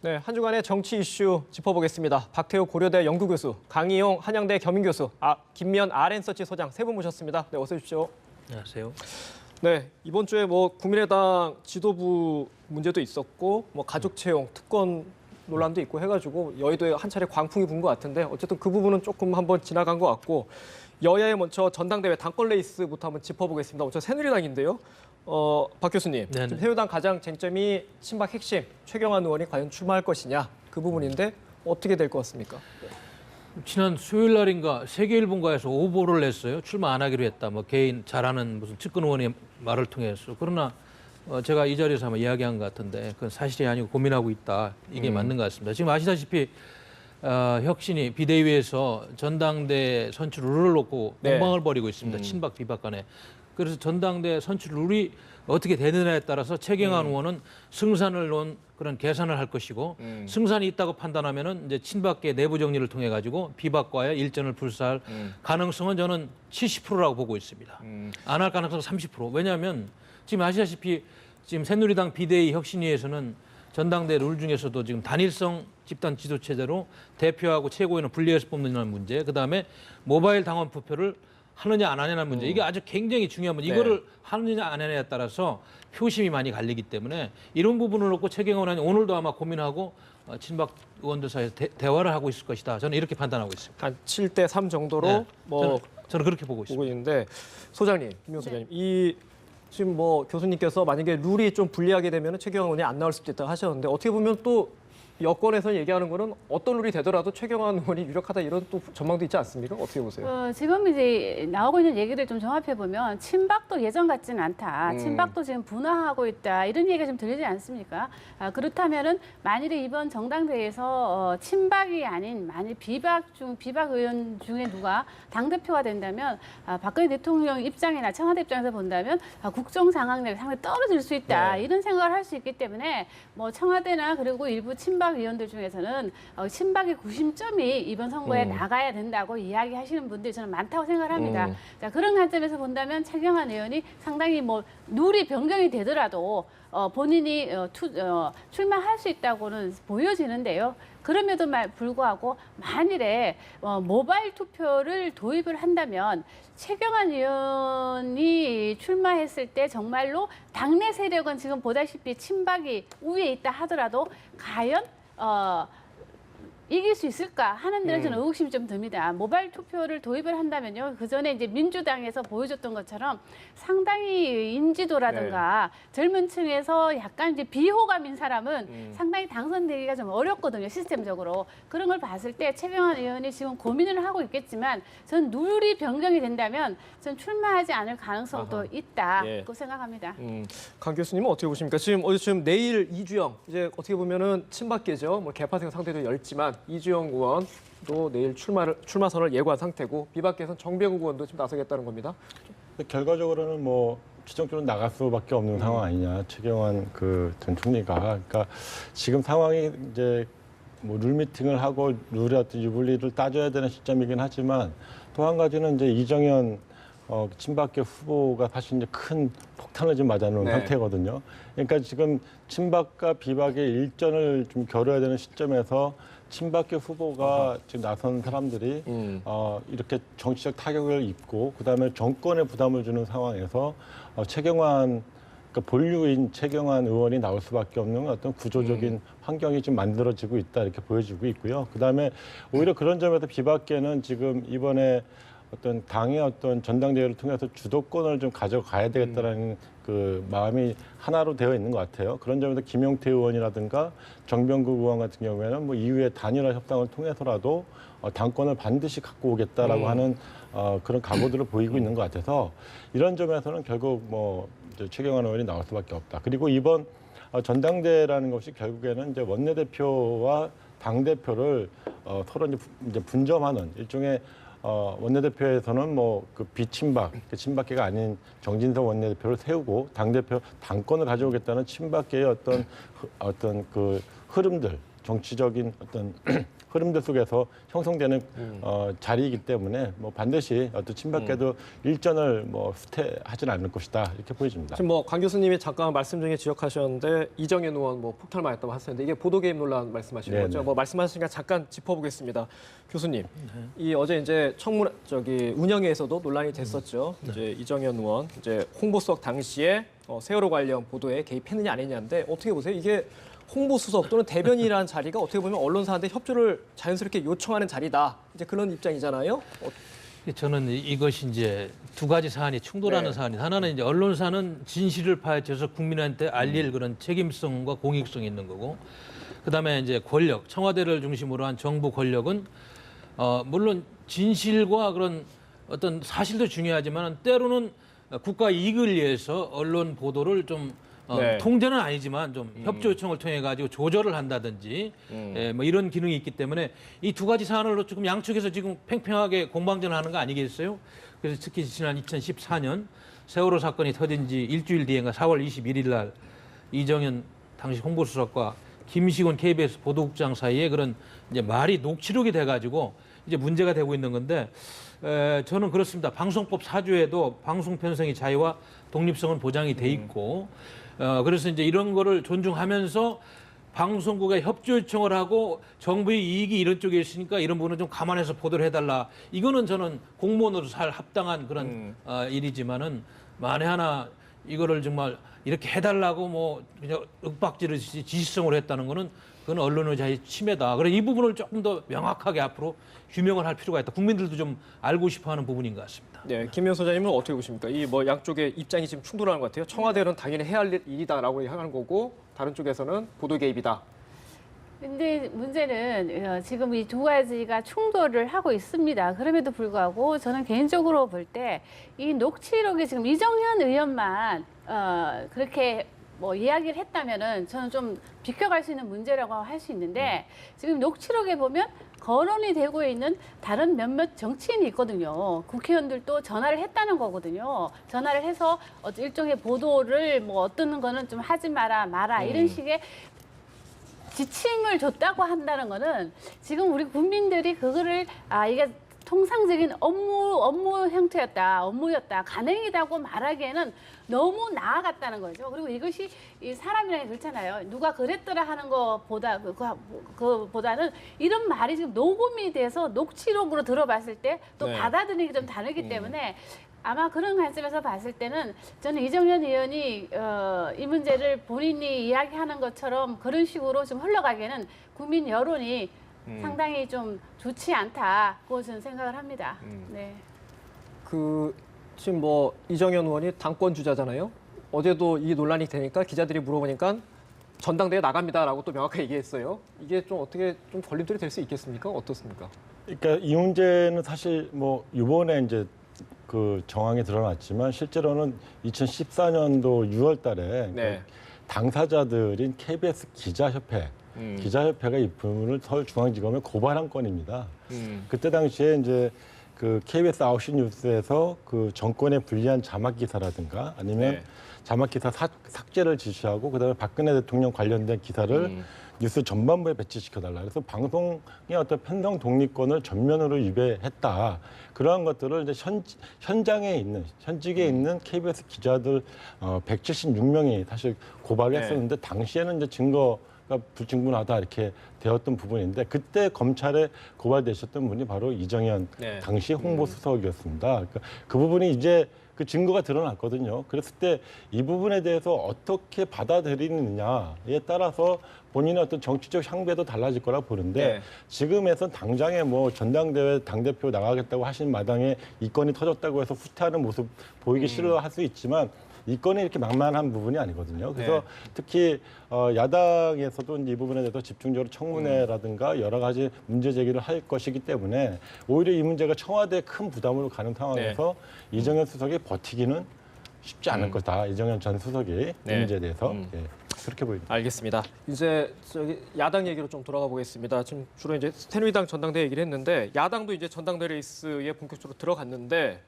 네, 한 주간의 정치 이슈 짚어보겠습니다. 박태호 고려대 연구교수, 강희용 한양대 겸임교수, 김미연 RN서치 소장 세 분 모셨습니다. 네, 어서 오십시오. 안녕하세요. 네, 이번 주에 국민의당 지도부 문제도 있었고, 가족 채용 특권 논란도 있고 해가지고 여의도에 한 차례 광풍이 분 것 같은데 어쨌든 그 부분은 조금 한번 지나간 것 같고 여야의 먼저 전당대회 당권 레이스부터 한번 짚어보겠습니다. 먼저 새누리당인데요. 박 교수님, 지금 새누리당 가장 쟁점이 친박 핵심 최경환 의원이 과연 출마할 것이냐 그 부분인데 어떻게 될 것 같습니까? 지난 수요일 날인가 세계일보가에서 오보를 냈어요. 출마 안 하기로 했다. 개인 잘하는 무슨 측근 의원의 말을 통해서. 그러나 제가 이 자리에서 아마 이야기한 것 같은데 그건 사실이 아니고 고민하고 있다. 이게 맞는 것 같습니다. 지금 아시다시피 혁신이 비대위에서 전당대 선출 룰을 놓고 공방을 벌이고 있습니다. 친박 비박 간에. 그래서 전당대 선출 룰이 어떻게 되느냐에 따라서 최경환 의원은 승산을 놓은 그런 계산을 할 것이고 승산이 있다고 판단하면은 이제 친박계 내부 정리를 통해 가지고 비박과의 일전을 불사할 가능성은 저는 70%라고 보고 있습니다. 안 할 가능성은 30%. 왜냐하면 지금 아시다시피 지금 새누리당 비대위 혁신위에서는 전당대 룰 중에서도 지금 단일성 집단 지도 체제로 대표하고 최고위원을 분리해서 뽑는 문제, 그다음에 모바일 당원 투표를 하느냐 안 하느냐는 문제. 이게 아주 굉장히 중요한 문제. 이거를 하느냐 안 하느냐에 따라서 표심이 많이 갈리기 때문에 이런 부분을 놓고 최경환 의원이 오늘도 아마 고민하고 친박 의원들 사이에서 대화를 하고 있을 것이다. 저는 이렇게 판단하고 있습니다. 한 7대3 정도로 저는 그렇게 보고 있습니다. 보고 있는데 소장님, 김용 소장님, 이 지금 교수님께서 만약에 룰이 좀 불리하게 되면 최경환 의원이 안 나올 수도 있다고 하셨는데 어떻게 보면 또 여권에서 얘기하는 거는 어떤 룰이 되더라도 최경환 의원이 유력하다 이런 또 전망도 있지 않습니까? 어떻게 보세요? 지금 이제 나오고 있는 얘기를 좀 종합해 보면 친박도 예전 같지는 않다. 친박도 지금 분화하고 있다. 이런 얘기가 좀 들리지 않습니까? 그렇다면은 만일에 이번 정당대회에서 친박이 아닌 만일 비박 의원 중에 누가 당 대표가 된다면 박근혜 대통령 입장이나 청와대 입장에서 본다면 국정 상황력이 상당히 떨어질 수 있다. 이런 생각을 할 수 있기 때문에 청와대나 그리고 일부 친박 의원들 중에서는 친박의 구심점이 이번 선거에 나가야 된다고 이야기하시는 분들이 저는 많다고 생각을 합니다. 자, 그런 관점에서 본다면 최경환 의원이 상당히 룰이 변경이 되더라도 본인이 출마할 수 있다고는 보여지는데요. 그럼에도 불구하고 만일에 모바일 투표를 도입을 한다면 최경환 의원이 출마했을 때 정말로 당내 세력은 지금 보다시피 친박이 우위에 있다 하더라도 과연 이길 수 있을까 하는 데는 저는 의구심이 좀 듭니다. 모바일 투표를 도입을 한다면요. 그 전에 이제 민주당에서 보여줬던 것처럼 상당히 인지도라든가 젊은 층에서 약간 이제 비호감인 사람은 상당히 당선되기가 좀 어렵거든요. 시스템적으로. 그런 걸 봤을 때 최경환 의원이 지금 고민을 하고 있겠지만 전 룰이 변경이 된다면 전 출마하지 않을 가능성도 있다고 생각합니다. 강 교수님은 어떻게 보십니까? 지금 내일 이주영 이제 어떻게 보면은 친박계죠. 개파생 상대도 열지만 이주영 의원도 내일 출마선을 예고한 상태고 비박계에서는 정병국 의원도 지금 나서겠다는 겁니다. 결과적으로는 추정적으로 나갈 수밖에 없는 상황 아니냐 최경환 전 총리가. 그러니까 지금 상황이 이제 룰 미팅을 하고 룰의 어떤 유불리를 따져야 되는 시점이긴 하지만 또 한 가지는 이제 이정현 친박계 후보가 사실 이제 큰 폭탄을 좀 맞아놓은 상태거든요. 그러니까 지금 친박과 비박의 일전을 좀 겨뤄야 되는 시점에서 친박계 후보가 지금 나선 사람들이 이렇게 정치적 타격을 입고 그다음에 정권에 부담을 주는 상황에서 최경환 그러니까 본류인 최경환 의원이 나올 수밖에 없는 어떤 구조적인 환경이 좀 만들어지고 있다 이렇게 보여지고 있고요. 그다음에 오히려 그런 점에서 비박계는 지금 이번에 어떤 당의 어떤 전당대회를 통해서 주도권을 좀 가져가야 되겠다라는 그 마음이 하나로 되어 있는 것 같아요. 그런 점에서 김용태 의원이라든가 정병국 의원 같은 경우에는 이후에 단일화 협상을 통해서라도 당권을 반드시 갖고 오겠다라고 하는 그런 각오들을 보이고 있는 것 같아서 이런 점에서는 결국 최경환 의원이 나올 수밖에 없다. 그리고 이번 전당대회라는 것이 결국에는 이제 원내대표와 당 대표를 서로 이제 분점하는 일종의 원내대표에서는 그 비친박, 친박계가 아닌 정진석 원내대표를 세우고 당대표 당권을 가져오겠다는 친박계의 어떤 그 흐름들, 정치적인 어떤 흐름들 속에서 형성되는 자리이기 때문에 뭐 반드시 어떤 친박계도 일전을 뭐 후퇴하지는 않을 것이다 이렇게 보여집니다. 지금 뭐 강 교수님이 잠깐 말씀 중에 지적하셨는데 이정현 의원 뭐 폭탄 맞았다고 하셨는데 이게 보도 개입 논란 말씀하시는 네네. 거죠? 뭐 말씀하시니까 잠깐 짚어보겠습니다. 교수님, 이 어제 이제 청문 운영회에서도 논란이 됐었죠. 이제 이정현 의원 이제 홍보수석 당시에 세월호 관련 보도에 개입했느냐 안 했냐인데 어떻게 보세요? 이게 홍보수석 또는 대변인이라는 자리가 어떻게 보면 언론사한테 협조를 자연스럽게 요청하는 자리다. 이제 그런 입장이잖아요. 저는 이것이 이제 두 가지 사안이 충돌하는 네. 사안이 하나는 이제 언론사는 진실을 파헤쳐서 국민한테 알릴 그런 책임성과 공익성이 있는 거고 그다음에 이제 권력 청와대를 중심으로 한 정부 권력은 물론 진실과 그런 어떤 사실도 중요하지만 때로는 국가 이익을 위해서 언론 보도를 좀 네. 통제는 아니지만 좀 협조 요청을 통해 가지고 조절을 한다든지 뭐 이런 기능이 있기 때문에 이 두 가지 사안을 조금 양쪽에서 지금 팽팽하게 공방전을 하는 거 아니겠어요? 그래서 특히 지난 2014년 세월호 사건이 터진 지 일주일 뒤인가 4월 21일 날 이정현 당시 홍보수석과 김시곤 KBS 보도국장 사이에 그런 이제 말이 녹취록이 돼 가지고 이제 문제가 되고 있는 건데 저는 그렇습니다. 방송법 4조에도 방송 편성의 자유와 독립성은 보장이 돼 있고 그래서 이제 이런 거를 존중하면서 방송국에 협조 요청을 하고 정부의 이익이 이런 쪽에 있으니까 이런 부분은 좀 감안해서 보도를 해달라. 이거는 저는 공무원으로서 할 합당한 그런 일이지만은 만에 하나 이거를 정말 이렇게 해달라고 뭐 그냥 윽박지르듯이 지시성으로 했다는 거는 그건 언론의 자유 침해다. 그래서 이 부분을 조금 더 명확하게 앞으로 규명을 할 필요가 있다. 국민들도 좀 알고 싶어하는 부분인 것 같습니다. 네, 김현 소장님은 어떻게 보십니까? 이 뭐 양쪽의 입장이 지금 충돌하는 것 같아요. 청와대는 당연히 해야 할 일이다라고 하는 거고 다른 쪽에서는 보도 개입이다. 근데 문제는 지금 이 두 가지가 충돌을 하고 있습니다. 그럼에도 불구하고 저는 개인적으로 볼 때 이 녹취록이 지금 이정현 의원만 그렇게 뭐 이야기를 했다면은 저는 좀 비껴갈 수 있는 문제라고 할 수 있는데 지금 녹취록에 보면 거론이 되고 있는 다른 몇몇 정치인이 있거든요. 국회의원들도 전화를 했다는 거거든요. 전화를 해서 일종의 보도를 뭐 어떤 거는 좀 하지 마라 이런 식의 지침을 줬다고 한다는 거는 지금 우리 국민들이 그거를 이게 통상적인 업무 형태였다, 업무였다, 간행이라고 말하기에는 너무 나아갔다는 거죠. 그리고 이것이 이 사람이라는 게 그렇잖아요. 누가 그랬더라 하는 그보다는 이런 말이 지금 녹음이 돼서 녹취록으로 들어봤을 때 또 네. 받아들이기 좀 다르기 때문에 아마 그런 관점에서 봤을 때는 저는 이정현 의원이 이 문제를 본인이 이야기하는 것처럼 그런 식으로 좀 흘러가기에는 국민 여론이 상당히 좀 좋지 않다고 저는 생각을 합니다. 네. 지금 뭐 이정현 의원이 당권 주자잖아요. 어제도 이 논란이 되니까 기자들이 물어보니까 전당대회 나갑니다라고 또 명확하게 얘기했어요. 이게 좀 어떻게 좀 걸림돌이 될 수 있겠습니까? 어떻습니까? 그러니까 이 문제는 사실 뭐 이번에 이제 그 정황이 드러났지만 실제로는 2014년도 6월달에 네. 당사자들인 KBS 기자협회 기자협회가 이 부분을 서울중앙지검에 고발한 건입니다. 그때 당시에 이제 그 KBS 9시 뉴스에서 그 정권에 불리한 자막 기사라든가 아니면 네. 자막 기사 삭제를 지시하고 그다음에 박근혜 대통령 관련된 기사를 뉴스 전반부에 배치시켜달라. 그래서 방송의 어떤 편성 독립권을 전면으로 위배했다. 그러한 것들을 이제 현장에 있는 현직에 있는 KBS 기자들 176명이 사실 고발을 네. 했었는데 당시에는 이제 증거가 불충분하다 이렇게 되었던 부분인데 그때 검찰에 고발되셨던 분이 바로 이정현 네. 당시 홍보수석이었습니다. 그러니까 그 부분이 이제 그 증거가 드러났거든요. 그랬을 때 이 부분에 대해서 어떻게 받아들이느냐에 따라서 본인의 어떤 정치적 향배도 달라질 거라 보는데 네. 지금에선 당장에 뭐 전당대회 당대표 나가겠다고 하신 마당에 이 건이 터졌다고 해서 후퇴하는 모습 보이기 싫어할 수 있지만 이 건이 이렇게 만만한 부분이 아니거든요. 그래서 네. 특히 야당에서도 이 부분에 대해서 집중적으로 청문회라든가 여러 가지 문제 제기를 할 것이기 때문에 오히려 이 문제가 청와대에 큰 부담으로 가는 상황에서 이정현 수석이 버티기는 쉽지 않을 거다. 이정현 전 수석이 이 네. 문제에 대해서 예, 그렇게 보입니다. 알겠습니다. 이제 야당 얘기로 좀 돌아가 보겠습니다. 지금 주로 이제 새누리당 전당대회 얘기를 했는데 야당도 이제 전당대 레이스에 본격적으로 들어갔는데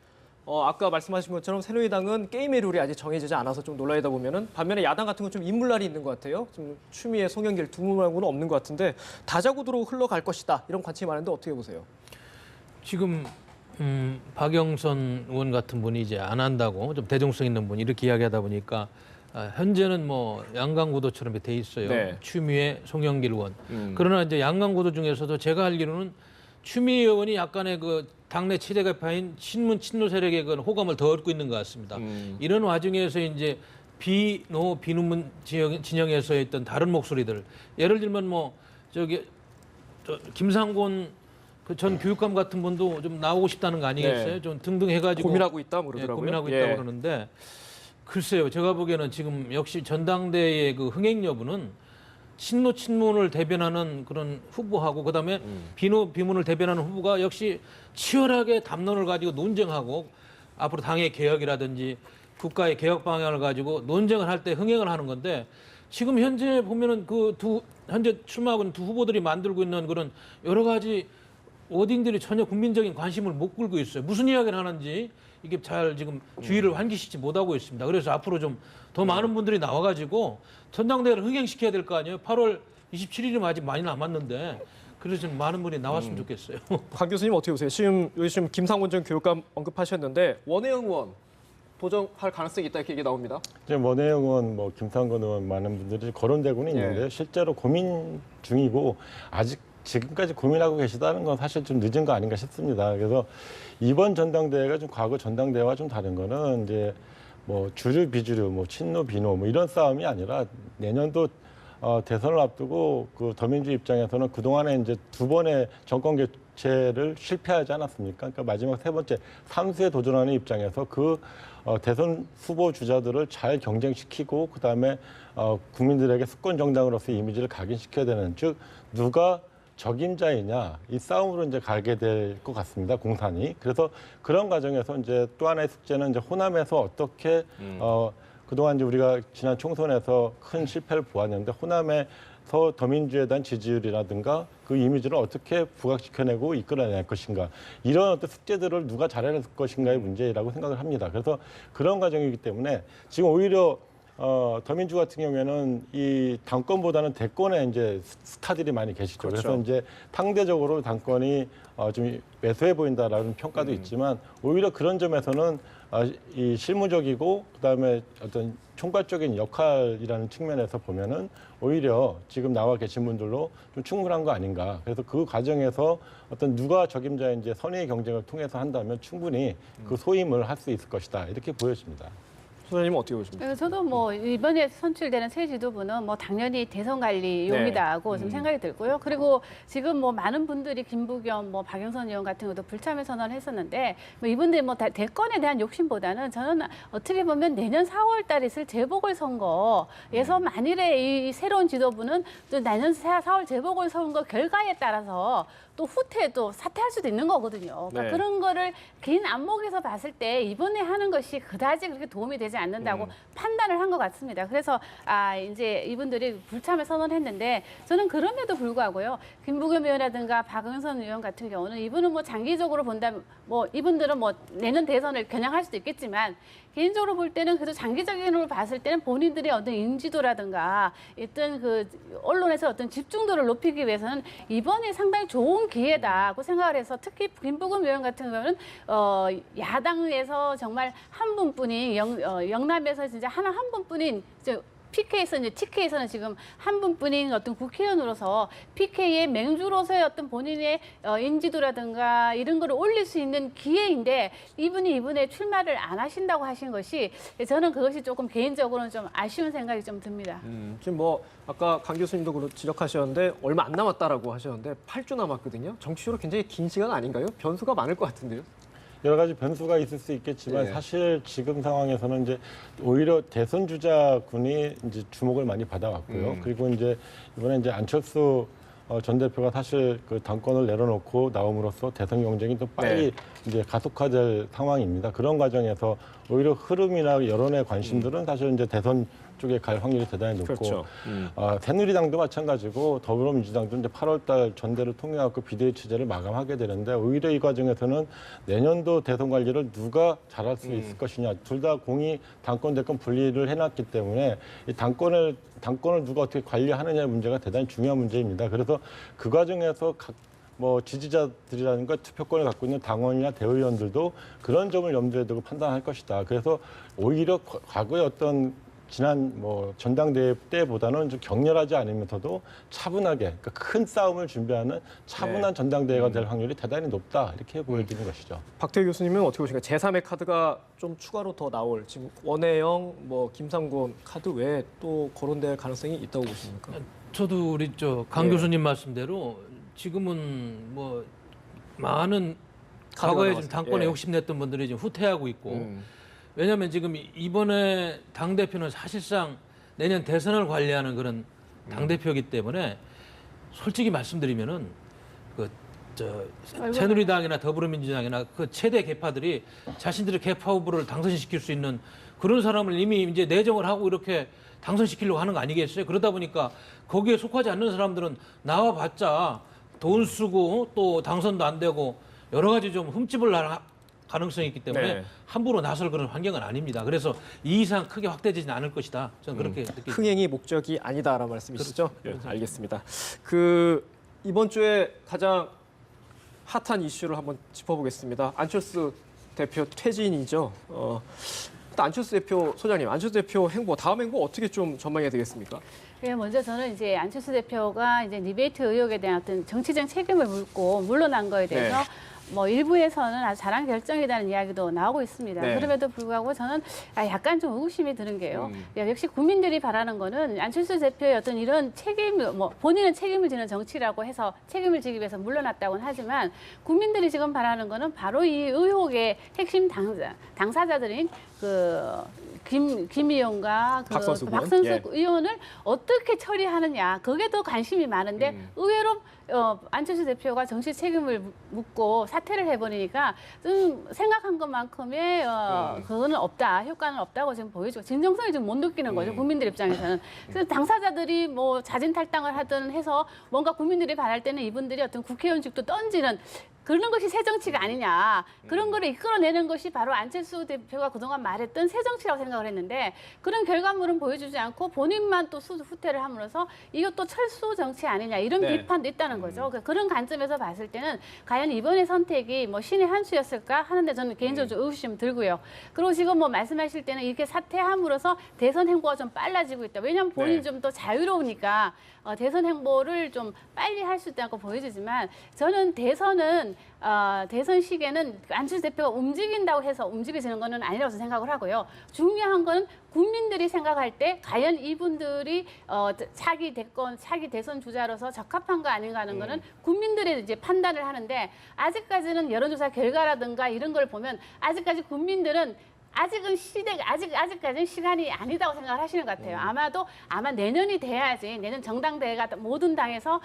아까 말씀하신 것처럼 새누리당은 게임의 룰이 아직 정해지지 않아서 좀 논란이다 보면은 반면에 야당 같은 건 좀 인물날이 있는 것 같아요. 좀 추미애, 송영길 두 분하고는 없는 것 같은데 다자구도로 흘러갈 것이다 이런 관측이 많은데 어떻게 보세요? 지금 박영선 의원 같은 분이 이제 안 한다고 좀 대중성 있는 분이 이렇게 이야기하다 보니까 현재는 뭐 양강구도처럼 돼 있어요. 네. 추미애, 송영길 의원. 그러나 이제 양강구도 중에서도 제가 알기로는 추미애 의원이 약간의 그 당내 최대가파인 친문 친노 세력의 그 호감을 더 얻고 있는 것 같습니다. 이런 와중에서 이제 비논문 진영에서 있던 다른 목소리들, 예를 들면 뭐 김상곤 그 전 교육감 같은 분도 좀 나오고 싶다는 거 아니겠어요? 네. 좀 등등 해가지고 고민하고 있다 그러더라고요. 고민하고 있다고 그러는데 글쎄요, 제가 보기에는 지금 역시 전당대회의 그 흥행 여부는 친문을 대변하는 그런 후보하고 그다음에 비문을 대변하는 후보가 역시 치열하게 담론을 가지고 논쟁하고 앞으로 당의 개혁이라든지 국가의 개혁 방향을 가지고 논쟁을 할 때 흥행을 하는 건데 지금 현재 보면은 현재 출마하고 있는 두 후보들이 만들고 있는 그런 여러 가지 워딩들이 전혀 국민적인 관심을 못 끌고 있어요. 무슨 이야기를 하는지 이게 잘 지금 주의를 환기시키지 못하고 있습니다. 그래서 앞으로 좀 더 많은 분들이 나와가지고 전당대회를 흥행시켜야 될 거 아니에요. 8월 27일이면 아직 많이 남았는데 그래서 좀 많은 분이 나왔으면 좋겠어요. 강 교수님 어떻게 보세요? 요즘 김상곤 전 교육감 언급하셨는데 원혜영 의원 도전할 가능성이 있다 이렇게 얘기 나옵니다. 지금 원혜영 의원, 뭐 김상곤 의원 많은 분들이 거론되고는 있는데 실제로 고민 중이고 아직 지금까지 고민하고 계시다는 건 사실 좀 늦은 거 아닌가 싶습니다. 그래서 이번 전당대회가 좀 과거 전당대회와 좀 다른 거는 이제 뭐 주류 비주류, 뭐 친노 비노 뭐 이런 싸움이 아니라 내년도 대선을 앞두고 그 더민주 입장에서는 그 동안에 이제 두 번의 정권 교체를 실패하지 않았습니까? 그러니까 마지막 세 번째 삼수에 도전하는 입장에서 그 대선 후보 주자들을 잘 경쟁시키고 그 다음에 국민들에게 수권 정당으로서의 이미지를 각인시켜야 되는 즉 누가 적임자이냐 이 싸움으로 이제 가게 될 것 같습니다. 공산이. 그래서 그런 과정에서 이제 또 하나의 숙제는 이제 호남에서 어떻게 그동안 이제 우리가 지난 총선에서 큰 실패를 보았는데 호남에서 더민주에 대한 지지율이라든가 그 이미지를 어떻게 부각시켜내고 이끌어낼 것인가 이런 어떤 숙제들을 누가 잘해낼 것인가의 문제라고 생각을 합니다. 그래서 그런 과정이기 때문에 지금 오히려 더민주 같은 경우에는 이 당권보다는 대권에 이제 스타들이 많이 계시죠. 그렇죠. 그래서 이제 상대적으로 당권이 좀 왜소해 보인다라는 평가도 있지만 오히려 그런 점에서는 이 실무적이고 그다음에 어떤 총괄적인 역할이라는 측면에서 보면은 오히려 지금 나와 계신 분들로 좀 충분한 거 아닌가. 그래서 그 과정에서 어떤 누가 적임자인지 선의의 경쟁을 통해서 한다면 충분히 그 소임을 할 수 있을 것이다. 이렇게 보여집니다. 소장님은 어떻게 보십니까? 저도 뭐 이번에 선출되는 새 지도부는 뭐 당연히 대선 관리용이다고 좀 생각이 들고요. 그리고 지금 뭐 많은 분들이 김부겸, 뭐 박영선 의원 같은 것도 불참을 선언을 했었는데 뭐 이분들 뭐 대권에 대한 욕심보다는 저는 어떻게 보면 내년 4월달에 있을 재보궐선거에서 만일에 이 새로운 지도부는 또 내년 4월 재보궐선거 결과에 따라서 또 후퇴도 사퇴할 수도 있는 거거든요. 그러니까 네. 그런 거를 긴 안목에서 봤을 때 이번에 하는 것이 그다지 그렇게 도움이 되지 않는다고 판단을 한 것 같습니다. 그래서 이제 이분들이 불참을 선언했는데 저는 그럼에도 불구하고요. 김부겸 의원이라든가 박영선 의원 같은 경우는 이분은 뭐 장기적으로 본다면 뭐 이분들은 뭐 내년 대선을 겨냥할 수도 있겠지만 개인적으로 볼 때는 그래도 장기적으로 봤을 때는 본인들의 어떤 인지도라든가 어떤 그 언론에서 어떤 집중도를 높이기 위해서는 이번이 상당히 좋은 기회다고 생각을 해서 특히 김부겸 의원 같은 경우는 야당에서 정말 한 분뿐인 영남에서 진짜 한 분뿐인 PK에서는 TK에서는 지금 한 분뿐인 어떤 국회의원으로서 PK의 맹주로서의 어떤 본인의 인지도라든가 이런 거를 올릴 수 있는 기회인데 이분의 출마를 안 하신다고 하신 것이 저는 그것이 조금 개인적으로는 좀 아쉬운 생각이 좀 듭니다. 지금 뭐 아까 강 교수님도 지적하셨는데 얼마 안 남았다라고 하셨는데 8주 남았거든요. 정치적으로 굉장히 긴 시간 아닌가요? 변수가 많을 것 같은데요. 여러 가지 변수가 있을 수 있겠지만 네. 사실 지금 상황에서는 이제 오히려 대선 주자군이 이제 주목을 많이 받아왔고요. 그리고 이제 이번에 이제 안철수 전 대표가 사실 그 당권을 내려놓고 나옴으로써 대선 경쟁이 또 빨리 이제 가속화될 상황입니다. 그런 과정에서 오히려 흐름이나 여론의 관심들은 사실 이제 대선 쪽에 갈 확률이 대단히 높고 그렇죠. 새누리당도 마찬가지고 더불어민주당도 이제 8월달 전대를 통해 갖고 비대위 체제를 마감하게 되는데 오히려 이 과정에서는 내년도 대선 관리를 누가 잘할 수 있을 것이냐 둘 다 공이 당권 대권 분리를 해놨기 때문에 이 당권을 누가 어떻게 관리하느냐의 문제가 대단히 중요한 문제입니다. 그래서 그 과정에서 뭐 지지자들이라든가 투표권을 갖고 있는 당원이나 대의원들도 그런 점을 염두에 두고 판단할 것이다. 그래서 오히려 과거의 어떤 지난 뭐 전당대회 때보다는 좀 격렬하지 않으면서도 차분하게 그러니까 큰 싸움을 준비하는 차분한 전당대회가 될 확률이 대단히 높다 이렇게 보여지는 것이죠. 박태규 교수님은 어떻게 보십니까? 제3의 카드가 좀 추가로 더 나올 지금 원혜영, 뭐 김삼곤 카드 외에 또 거론될 가능성이 있다고 보십니까? 저도 우리 강 예. 교수님 말씀대로 지금은 뭐 많은 카드가 과거에 좀 나왔어요. 당권에 예. 욕심냈던 분들이 지금 후퇴하고 있고 왜냐하면 지금 이번에 당 대표는 사실상 내년 대선을 관리하는 그런 당 대표이기 때문에 솔직히 말씀드리면은 새누리당이나 더불어민주당이나 그 최대 개파들이 자신들의 개파 후보를 당선시킬 수 있는 그런 사람을 이미 이제 내정을 하고 이렇게 당선시키려고 하는 거 아니겠어요? 그러다 보니까 거기에 속하지 않는 사람들은 나와봤자 돈 쓰고 또 당선도 안 되고 여러 가지 좀 흠집을 날 가능성이 있기 때문에 네. 함부로 나설 그런 환경은 아닙니다. 그래서 이 이상 크게 확대되지는 않을 것이다. 저는 그렇게 느낍니다. 흥행이 목적이 아니다라는 말씀이시죠? 그렇죠. 알겠습니다. 이번 주에 가장 핫한 이슈를 한번 짚어보겠습니다. 안철수 대표 퇴진이죠. 일단 안철수 대표 소장님, 안철수 대표 행보 다음 행보 어떻게 좀 전망해야 되겠습니까? 예, 먼저 저는 이제 안철수 대표가 이제 디베이트 의혹에 대한 어떤 정치적 책임을 묻고 물러난 거에 대해서 네. 뭐 일부에서는 아주 잘한 결정이라는 이야기도 나오고 있습니다. 네. 그럼에도 불구하고 저는 약간 좀 의구심이 드는 게요. 역시 국민들이 바라는 거는 안철수 대표의 어떤 이런 책임을 뭐 본인은 책임을 지는 정치라고 해서 책임을 지기 위해서 물러났다고는 하지만 국민들이 지금 바라는 거는 바로 이 의혹의 핵심 당사자들인 김의원과 박선수 의원. 박선수 예. 의원을 어떻게 처리하느냐 그게 더 관심이 많은데 의외로 안철수 대표가 정치 책임을 묻고 사퇴를 해버리니까 좀 생각한 것만큼의 그거는 없다 효과는 없다고 지금 보여지고 진정성을 지금 못 느끼는 거죠 국민들 입장에서는 그래서 당사자들이 뭐 자진 탈당을 하든 해서 뭔가 국민들이 바랄 때는 이분들이 어떤 국회의원직도 던지는 그런 것이 새 정치가 아니냐. 그런 거를 이끌어내는 것이 바로 안철수 대표가 그동안 말했던 새 정치라고 생각을 했는데 그런 결과물은 보여주지 않고 본인만 또 후퇴를 함으로써 이것도 철수 정치 아니냐 이런 네. 비판도 있다는 거죠. 그런 관점에서 봤을 때는 과연 이번의 선택이 뭐 신의 한 수였을까 하는데 저는 개인적으로 좀 의구심 들고요. 그리고 지금 뭐 말씀하실 때는 이렇게 사퇴함으로써 대선 행보가 좀 빨라지고 있다. 왜냐하면 본인이 네. 좀 더 자유로우니까 대선 행보를 좀 빨리 할 수 있다고 보여지지만 저는 대선 시기에는 안철수 대표가 움직인다고 해서 움직여지는 거는 아니라고 생각을 하고요. 중요한 거는 국민들이 생각할 때 과연 이분들이 차기 대선 주자로서 적합한가 아닌가 하는 거는 국민들이 이제 판단을 하는데 아직까지는 여론조사 결과라든가 이런 걸 보면 아직까지 국민들은 아직까지는 시간이 아니다고 생각을 하시는 것 같아요. 아마 내년이 돼야지 내년 전당대회가 모든 당에서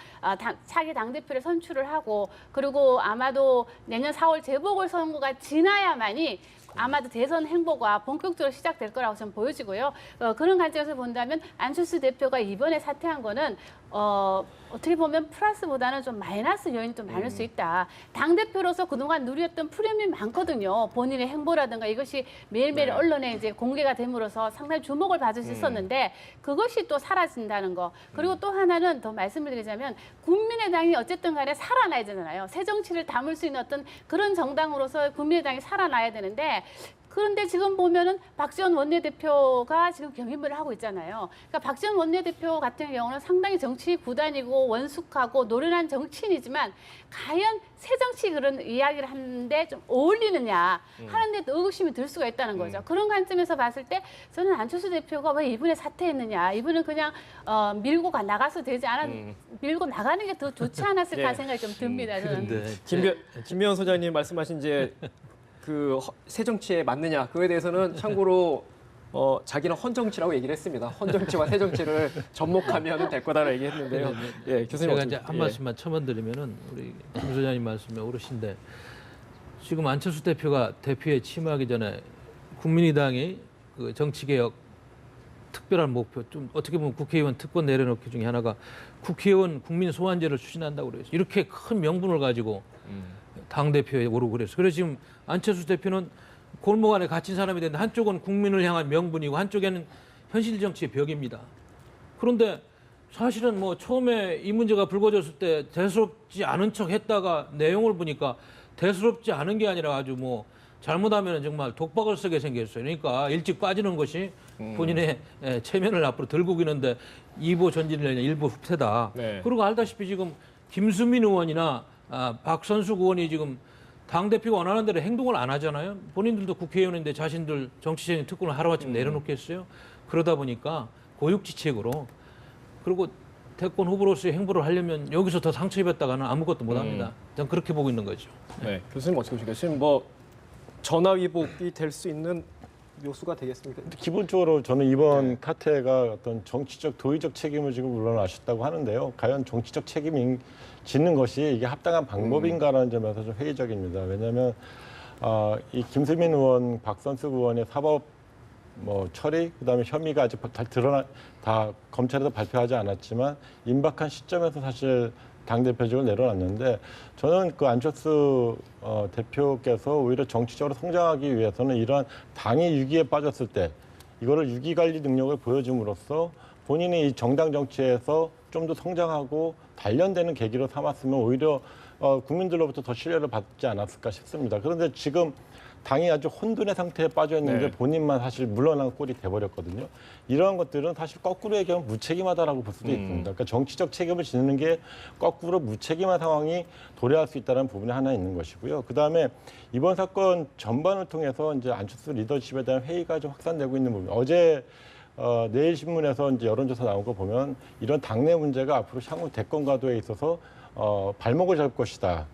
차기 당대표를 선출을 하고 그리고 아마도 내년 4월 재보궐선거가 지나야만이 아마도 대선 행보가 본격적으로 시작될 거라고 저는 보여지고요. 그런 관점에서 본다면 안철수 대표가 이번에 사퇴한 거는 어떻게 보면 플러스보다는 좀 마이너스 요인이 좀 많을 수 있다. 당대표로서 그동안 누렸던 프레임이 많거든요. 본인의 행보라든가 이것이 매일매일 네. 언론에 이제 공개가 됨으로써 상당히 주목을 받을 수 있었는데 그것이 또 사라진다는 거. 그리고 또 하나는 더 말씀을 드리자면 국민의당이 어쨌든 간에 살아나야 되잖아요. 새 정치를 담을 수 있는 어떤 그런 정당으로서 국민의당이 살아나야 되는데 그런데 지금 보면은 박지원 원내대표가 지금 경임을 하고 있잖아요. 그러니까 박지원 원내대표 같은 경우는 상당히 정치 구단이고 원숙하고 노련한 정치인이지만 과연 새 정치 그런 이야기를 하는데 좀 어울리느냐 하는데 의구심이 들 수가 있다는 거죠. 그런 관점에서 봤을 때 저는 안철수 대표가 왜 이분에 사퇴했느냐. 이분은 그냥 밀고 나가서 되지 않았 밀고 나가는 게 더 좋지 않았을까 예. 하는 생각이 좀 듭니다. 저는. 그런데 김미연 소장님 말씀하신 이제 새 정치에 맞느냐 그거에 대해서는 참고로 자기는 헌정치라고 얘기를 했습니다. 헌정치와 새 정치를 접목하면 될 거다라고 얘기했는데요. 예, 교수님 제가 이제 어떻게- 한 말씀만 첨언드리면은 우리 김 소장님 말씀에 오르신데 지금 안철수 대표가 대표에 취임하기 전에 국민의당이 그 정치개혁 특별한 목표, 좀 어떻게 보면 국회의원 특권 내려놓기 중에 하나가 국회의원 국민 소환제를 추진한다고 그래요. 이렇게 큰 명분을 가지고 당 대표에 오르고 그래서 지금 안철수 대표는 골목 안에 갇힌 사람이 되는데 한쪽은 국민을 향한 명분이고 한쪽에는 현실 정치의 벽입니다. 그런데 사실은 뭐 처음에 이 문제가 불거졌을 때 대수롭지 않은 척 했다가 내용을 보니까 대수롭지 않은 게 아니라 아주 뭐 잘못하면 정말 독박을 쓰게 생겼어요. 그러니까 일찍 빠지는 것이 본인의 체면을 앞으로 들고 기는데 2보 전진을 내냐 1보 후퇴다. 네. 그리고 알다시피 지금 김수민 의원이나 박선숙 의원이 지금 당대표가 원하는 대로 행동을 안 하잖아요. 본인들도 국회의원인데 자신들 정치적인 특권을 하루아침 내려놓겠어요. 그러다 보니까 고육지책으로 그리고 대권 후보로서의 행보를 하려면 여기서 더 상처 입었다가는 아무것도 못합니다. 저는 그렇게 보고 있는 거죠. 네. 교수님 어떻게 보십니까? 지금 뭐 전화위복이 될 수 있는 묘수가 되겠습니까? 기본적으로 저는 이번 사태가 어떤 정치적 도의적 책임을 지금 물러나셨다고 하는데요. 과연 정치적 책임을 짓는 것이 이게 합당한 방법인가라는 점에서 좀 회의적입니다. 왜냐하면 이 김수민 의원, 박선숙 의원의 사법 처리, 그다음에 혐의가 아직 다 검찰에서 발표하지 않았지만 임박한 시점에서 사실 당대표직을 내려놨는데 저는 그 안철수 대표께서 오히려 정치적으로 성장하기 위해서는 이러한 당이 위기에 빠졌을 때 이거를 위기 관리 능력을 보여줌으로써 본인이 이 정당 정치에서 좀 더 성장하고 단련되는 계기로 삼았으면 오히려 국민들로부터 더 신뢰를 받지 않았을까 싶습니다. 그런데 지금 당이 아주 혼돈의 상태에 빠져 있는데 네. 본인만 사실 물러난 꼴이 돼버렸거든요. 이러한 것들은 사실 거꾸로 얘기하면 무책임하다라고 볼 수도 있습니다. 그러니까 정치적 책임을 지는 게 거꾸로 무책임한 상황이 도래할 수 있다는 부분이 하나 있는 것이고요. 그다음에 이번 사건 전반을 통해서 이제 안철수 리더십에 대한 회의가 좀 확산되고 있는 부분. 어제 내일 신문에서 이제 여론조사 나온 거 보면 이런 당내 문제가 앞으로 향후 대권 가도에 있어서 발목을 잡을 것이다.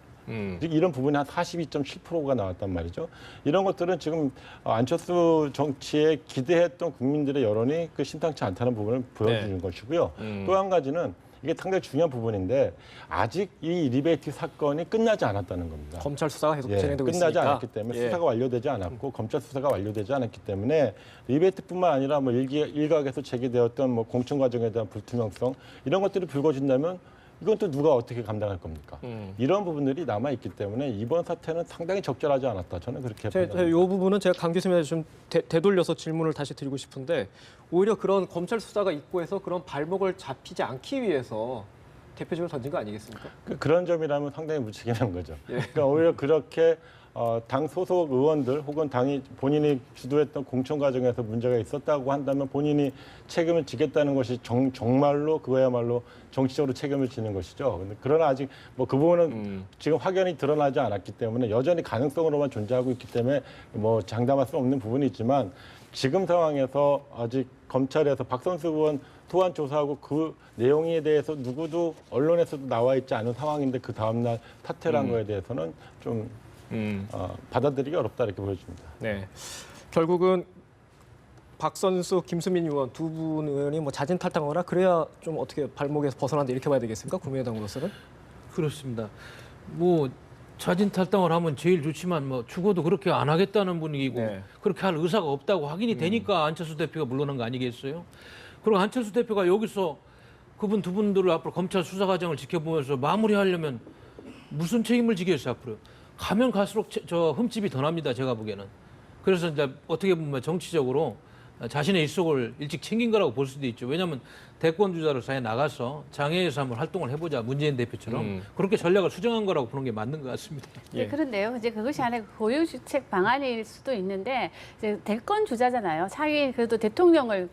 이런 부분이 한 42.7%가 나왔단 말이죠. 이런 것들은 지금 안철수 정치에 기대했던 국민들의 여론이 그 심상치 않다는 부분을 보여주는 것이고요. 또 한 가지는 이게 상당히 중요한 부분인데 아직 이 리베이트 사건이 끝나지 않았다는 겁니다. 검찰 수사가 계속 진행되고 있으니까. 끝나지 않았기 때문에 수사가 완료되지 않았고 검찰 수사가 완료되지 않았기 때문에 리베이트뿐만 아니라 뭐 일각에서 제기되었던 뭐 공천 과정에 대한 불투명성 이런 것들이 불거진다면 이건 또 누가 어떻게 감당할 겁니까? 이런 부분들이 남아있기 때문에 이번 사태는 상당히 적절하지 않았다. 저는 그렇게 판단합니다. 이 부분은 제가 강 교수님한테 좀 되돌려서 질문을 다시 드리고 싶은데 오히려 그런 검찰 수사가 있고 해서 그런 발목을 잡히지 않기 위해서 대표직을 던진 거 아니겠습니까? 그런 점이라면 상당히 무책임한 거죠. 예. 그러니까 오히려 그렇게 당 소속 의원들 혹은 당이 본인이 주도했던 공천 과정에서 문제가 있었다고 한다면 본인이 책임을 지겠다는 것이 정말로 그거야말로 정치적으로 책임을 지는 것이죠. 근데 그러나 아직 뭐 그 부분은 지금 확연히 드러나지 않았기 때문에 여전히 가능성으로만 존재하고 있기 때문에 뭐 장담할 수 없는 부분이 있지만 지금 상황에서 아직 검찰에서 박선숙 의원 소환 조사하고 그 내용에 대해서 누구도 언론에서도 나와 있지 않은 상황인데 그 다음날 사퇴를 한 거에 대해서는 좀 받아들이기 어렵다 이렇게 보여집니다. 네. 결국은 박선수, 김수민 의원 두 분 의원이 뭐 자진 탈당하거나 그래야 좀 어떻게 발목에서 벗어난다 이렇게 봐야 되겠습니까? 국민의당으로서는? 그렇습니다. 뭐 자진 탈당을 하면 제일 좋지만 뭐 죽어도 그렇게 안 하겠다는 분위기고 네. 그렇게 할 의사가 없다고 확인이 되니까 안철수 대표가 물러난 거 아니겠어요? 그리고 안철수 대표가 여기서 그분 두 분들을 앞으로 검찰 수사 과정을 지켜보면서 마무리하려면 무슨 책임을 지겠어요 앞으로? 가면 갈수록 저 흠집이 더 납니다. 제가 보기에는. 그래서 이제 어떻게 보면 정치적으로 자신의 일속을 일찍 챙긴 거라고 볼 수도 있죠. 왜냐하면 대권 주자로서 나가서 장애에서 한번 활동을 해보자. 문재인 대표처럼 그렇게 전략을 수정한 거라고 보는 게 맞는 것 같습니다. 네, 그런데요. 이제 그것이 안에 고유주책 방안일 수도 있는데 이제 대권 주자잖아요. 차기 그래도 대통령을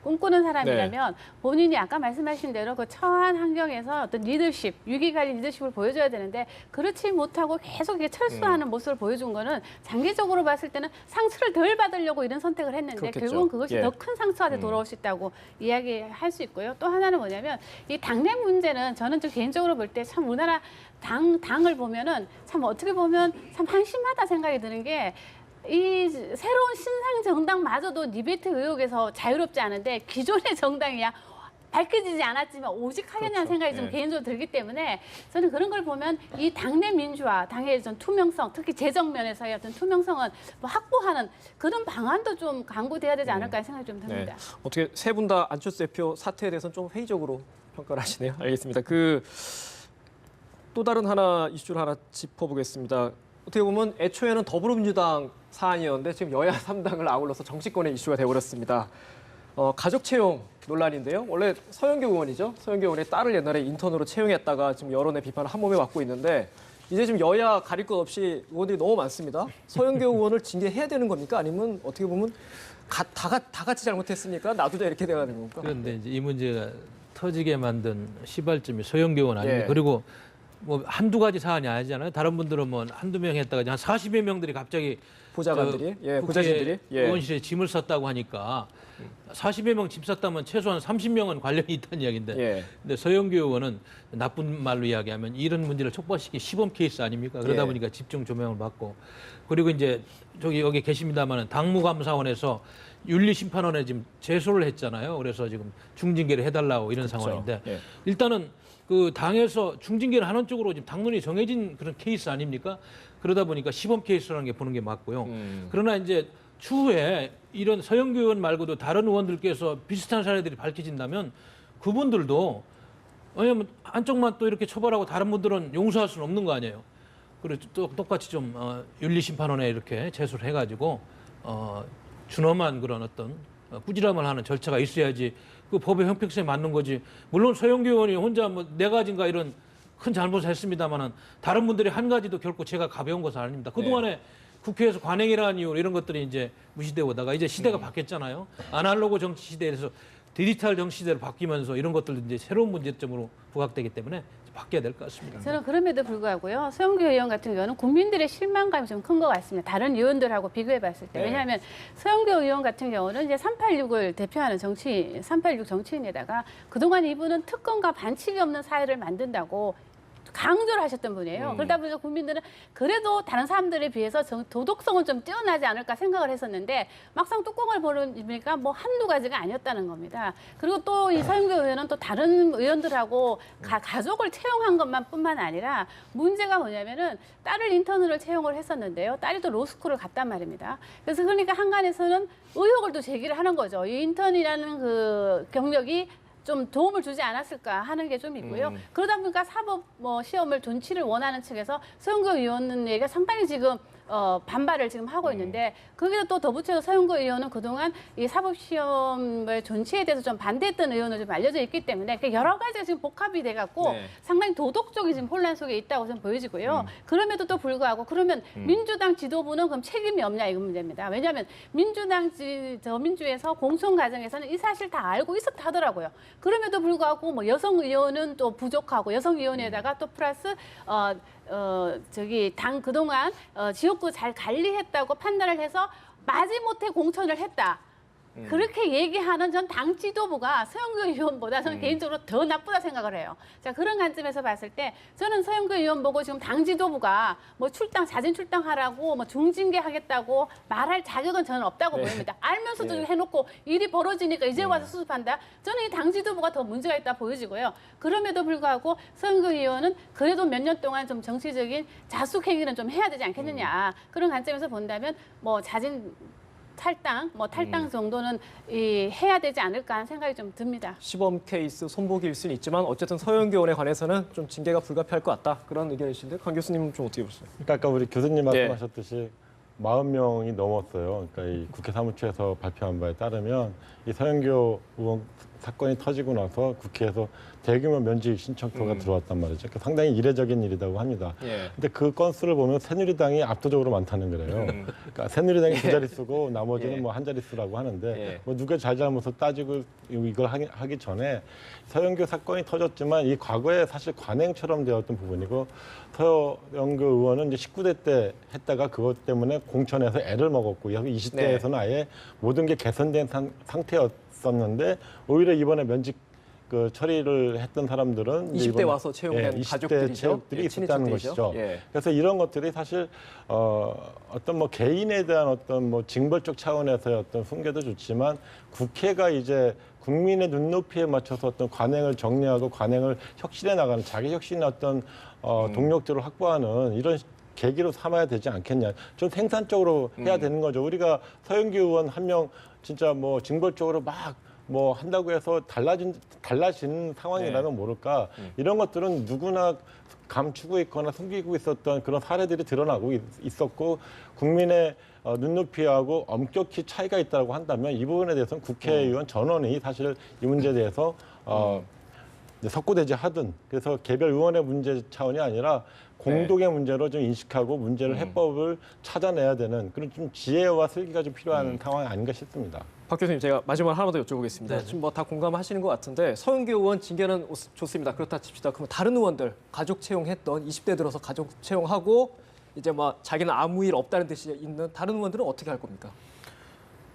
꿈꾸는 사람이라면 본인이 아까 말씀하신 대로 그 처한 환경에서 어떤 리더십, 위기관리 리더십을 보여줘야 되는데 그렇지 못하고 계속 이렇게 철수하는 모습을 보여준 거는 장기적으로 봤을 때는 상처를 덜 받으려고 이런 선택을 했는데 그렇겠죠. 결국은 그것이 예. 더 큰 상처한테 돌아올 수 있다고 이야기할 수 있고요. 또 하나는 뭐냐면 이 당내 문제는 저는 좀 개인적으로 볼 때 참 우리나라 당을 보면은 참 어떻게 보면 참 한심하다 생각이 드는 게 이 새로운 신상 정당마저도 리베이트 의혹에서 자유롭지 않은데 기존의 정당이야 밝혀지지 않았지만 오직 하겠냐는 그렇죠. 생각이 좀 예. 개인적으로 들기 때문에 저는 그런 걸 보면 이 당내 민주화, 당의 어떤 투명성, 특히 재정 면에서의 어떤 투명성은 뭐 확보하는 그런 방안도 좀 강구돼야 되지 않을까 생각이 좀 듭니다. 어떻게 세 분 다 안철수 대표 사태에 대해서는 좀 회의적으로 평가를 하시네요. 알겠습니다. 또 다른 이슈를 하나 짚어보겠습니다. 어떻게 보면 애초에는 더불어민주당 사안이었는데 지금 여야 3당을 아울러서 정치권의 이슈가 되어버렸습니다. 가족 채용 논란인데요. 원래 서영교 의원이죠. 서영교 의원의 딸을 옛날에 인턴으로 채용했다가 지금 여론의 비판을 한 몸에 받고 있는데 이제 지금 여야 가릴 것 없이 의원들이 너무 많습니다. 서영교 의원을 징계해야 되는 겁니까? 아니면 어떻게 보면 다 같이 잘못했으니까 놔두자 이렇게 돼가는 겁니까? 그런데 이제 이 문제가 터지게 만든 시발점이 서영교 의원 아닙니까? 예. 그리고 뭐 한두 가지 사안이 아니잖아요. 다른 분들은 뭐 한두 명 했다가 한 40여 명들이 갑자기 보좌관들이, 국회 보좌진들이, 의원실에 짐을 쌌다고 하니까 40여 명 짐 쌌다면 최소한 30명은 관련이 있다는 이야기인데 예. 근데 서영교 의원은 나쁜 말로 이야기하면 이런 문제를 촉발시킨 시범 케이스 아닙니까? 그러다 예. 보니까 집중 조명을 받고 그리고 이제 여기 계십니다만은 당무감사원에서 윤리심판원에 지금 제소를 했잖아요. 그래서 지금 중징계를 해달라고 이런 상황인데 예. 일단은 그 당에서 중징계를 하는 쪽으로 지금 당론이 정해진 그런 케이스 아닙니까? 그러다 보니까 시범 케이스라는 게 보는 게 맞고요. 그러나 이제 추후에 이런 서영교 의원 말고도 다른 의원들께서 비슷한 사례들이 밝혀진다면 그분들도 왜냐면 한쪽만 또 이렇게 처벌하고 다른 분들은 용서할 수는 없는 거 아니에요. 그래서 또 똑같이 좀 윤리심판원에 이렇게 제소를 해가지고 준엄한 그런 어떤 꾸지람을 하는 절차가 있어야지 그 법의 형평성에 맞는 거지. 물론 서영교 의원이 혼자 뭐 네 가지인가 이런 큰 잘못을 했습니다만은 다른 분들이 한 가지도 결코 제가 가벼운 것은 아닙니다. 그동안에 국회에서 관행이라는 이유로 이런 것들이 이제 무시되어 오다가 이제 시대가 바뀌었잖아요. 아날로그 정치 시대에서 디지털 정치 시대로 바뀌면서 이런 것들도 이제 새로운 문제점으로 부각되기 때문에 바뀌어야 될 것 같습니다. 저는 그럼에도 불구하고요. 서영교 의원 같은 경우는 국민들의 실망감이 좀 큰 것 같습니다. 다른 의원들하고 비교해 봤을 때. 네. 왜냐하면 서영교 의원 같은 경우는 이제 386을 대표하는 386 정치인에다가 그동안 이분은 특권과 반칙이 없는 사회를 만든다고 강조를 하셨던 분이에요. 그러다 보니까 국민들은 그래도 다른 사람들에 비해서 도덕성은 좀 뛰어나지 않을까 생각을 했었는데 막상 뚜껑을 보니까 뭐 한두 가지가 아니었다는 겁니다. 그리고 또 이 서영교 의원은 또 다른 의원들하고 가족을 채용한 것만 뿐만 아니라 문제가 뭐냐면은 딸을 인턴으로 채용을 했었는데요. 딸이 또 로스쿨을 갔단 말입니다. 그래서 그러니까 한간에서는 의혹을 또 제기를 하는 거죠. 이 인턴이라는 그 경력이 좀 도움을 주지 않았을까 하는 게 좀 있고요. 그러다 보니까 사법 시험을 존치를 원하는 측에서 서영교 의원에게 상당히 지금 반발을 지금 하고 있는데 거기다 또 덧붙여서 서영교 의원은 그동안 이 사법시험의 존치에 대해서 좀 반대했던 의원으로 좀 알려져 있기 때문에 여러 가지가 지금 복합이 돼갖고 네. 상당히 도덕적인 지금 혼란 속에 있다고 좀 보여지고요. 그럼에도 또 불구하고 그러면 민주당 지도부는 그럼 책임이 없냐 이거 문제입니다. 왜냐하면 민주당 저민주에서 공천 과정에서는 이 사실 다 알고 있었다 하더라고요. 그럼에도 불구하고 뭐 여성 의원은 또 부족하고 여성 의원에다가 또 플러스 당 그동안 지역구 잘 관리했다고 판단을 해서 마지못해 공천을 했다. 그렇게 얘기하는 전 당 지도부가 서영교 의원보다 저는 개인적으로 더 나쁘다 생각을 해요. 자, 그런 관점에서 봤을 때 저는 서영교 의원 보고 지금 당 지도부가 뭐 자진 출당하라고 뭐 중징계 하겠다고 말할 자격은 저는 없다고 보입니다. 알면서도 해놓고 일이 벌어지니까 이제 와서 수습한다. 저는 이 당 지도부가 더 문제가 있다 보여지고요. 그럼에도 불구하고 서영교 의원은 그래도 몇 년 동안 좀 정치적인 자숙 행위는 좀 해야 되지 않겠느냐. 그런 관점에서 본다면 뭐 자진 탈당 정도는 해야 되지 않을까 하는 생각이 좀 듭니다. 시범 케이스 손보기일 수는 있지만 어쨌든 서영교 의원에 관해서는 좀 징계가 불가피할 것 같다. 그런 의견이신데 강 교수님은 좀 어떻게 보세요? 그러니까 아까 우리 교수님 말씀하셨듯이 40명이 넘었어요. 그러니까 이 국회 사무처에서 발표한 바에 따르면 이 서영교 의원 사건이 터지고 나서 국회에서 대규모 면직 신청서가 들어왔단 말이죠. 그러니까 상당히 이례적인 일이라고 합니다. 근데 그 건수를 보면 새누리당이 압도적으로 많다는 거래요. 그러니까 새누리당이 두 자릿수고 나머지는 뭐 한 자릿수라고 하는데 뭐 누가 잘잘못을 따지고 이걸 하기 전에 서영교 사건이 터졌지만 이 과거에 사실 관행처럼 되었던 부분이고 서영교 의원은 이제 19대 때 했다가 그것 때문에 공천에서 애를 먹었고 여기 20대에서는 아예 모든 게 개선된 상태였었는데 오히려 이번에 면직 그 처리를 했던 사람들은 20대 이번- 와서 채용된 20대 가족들이죠. 체육들이 예, 있었다는 친인척들이죠. 것이죠. 예. 그래서 이런 것들이 사실 어떤 뭐 개인에 대한 어떤 뭐 징벌적 차원에서의 어떤 훈계도 좋지만 국회가 이제 국민의 눈높이에 맞춰서 어떤 관행을 정리하고 관행을 혁신해 나가는 자기 혁신의 어떤 동력들을 확보하는 이런 계기로 삼아야 되지 않겠냐. 좀 생산적으로 해야 되는 거죠. 우리가 서영기 의원 한 명 진짜 뭐 징벌적으로 막 뭐 한다고 해서 달라진 상황이라면 모를까. 이런 것들은 누구나 감추고 있거나 숨기고 있었던 그런 사례들이 드러나고 있었고 국민의 눈높이하고 엄격히 차이가 있다고 한다면 이 부분에 대해서는 국회의원 전원이 사실 이 문제에 대해서 이제 석고대죄하든 그래서 개별 의원의 문제 차원이 아니라 공동의 문제로 좀 인식하고 문제를 해법을 찾아내야 되는 그런 좀 지혜와 슬기가 좀 필요한 상황이 아닌가 싶습니다. 박 교수님, 제가 마지막으로 하나 더 여쭤보겠습니다. 네. 지금 뭐 다 공감하시는 것 같은데 서영교 의원 징계는 좋습니다. 그렇다 칩시다. 그러면 다른 의원들 가족 채용했던 20대 들어서 가족 채용하고 이제 뭐 자기는 아무 일 없다는 듯이 있는 다른 의원들은 어떻게 할 겁니까?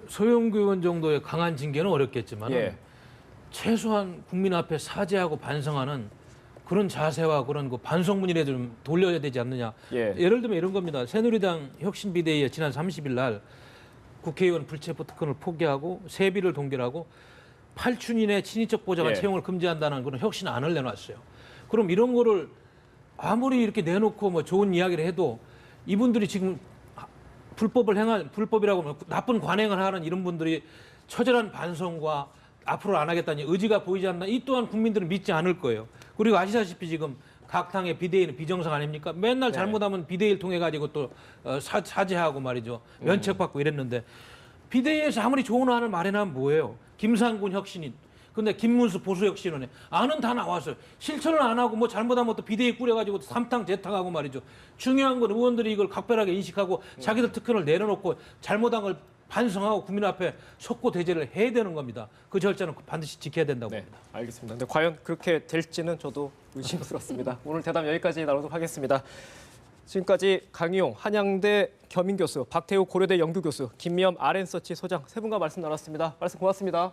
소영규 의원 정도의 강한 징계는 어렵겠지만 예. 최소한 국민 앞에 사죄하고 반성하는 그런 자세와 그런 그 반성문이라도 좀 돌려야 되지 않느냐. 예. 예를 들면 이런 겁니다. 새누리당 혁신비대위에 지난 30일 날 국회의원 불체포 특권을 포기하고 세비를 동결하고 8춘인의 친인척 보좌관 예. 채용을 금지한다는 그런 혁신안을 내놨어요. 그럼 이런 거를 아무리 이렇게 내놓고 뭐 좋은 이야기를 해도 이분들이 지금 불법이라고 하면 나쁜 관행을 하는 이런 분들이 처절한 반성과 앞으로 안 하겠다는 의지가 보이지 않나 이 또한 국민들은 믿지 않을 거예요. 그리고 아시다시피 지금 각 당의 비대위는 비정상 아닙니까? 맨날 잘못하면 비대위를 통해 가지고 또 사죄하고 말이죠. 면책받고 이랬는데 비대위에서 아무리 좋은 안을 마련하면 뭐예요? 김상군 혁신인. 근데 김문수 보수혁신원에 안은 다 나왔어요. 실천을 안 하고 뭐 잘못하면 또 비대위 꾸려가지고 삼탕제탕하고 말이죠. 중요한 건 의원들이 이걸 각별하게 인식하고 자기들 특권을 내려놓고 잘못한 걸 반성하고 국민 앞에 속고대죄를 해야 되는 겁니다. 그 절차는 반드시 지켜야 된다고 네, 봅니다. 알겠습니다. 근데 과연 그렇게 될지는 저도 의심스럽습니다. 오늘 대담 여기까지 나누도록 하겠습니다. 지금까지 강희용 한양대 겸임교수, 박태우 고려대 연구교수, 김미엄 RN서치 소장 세 분과 말씀 나눴습니다. 말씀 고맙습니다.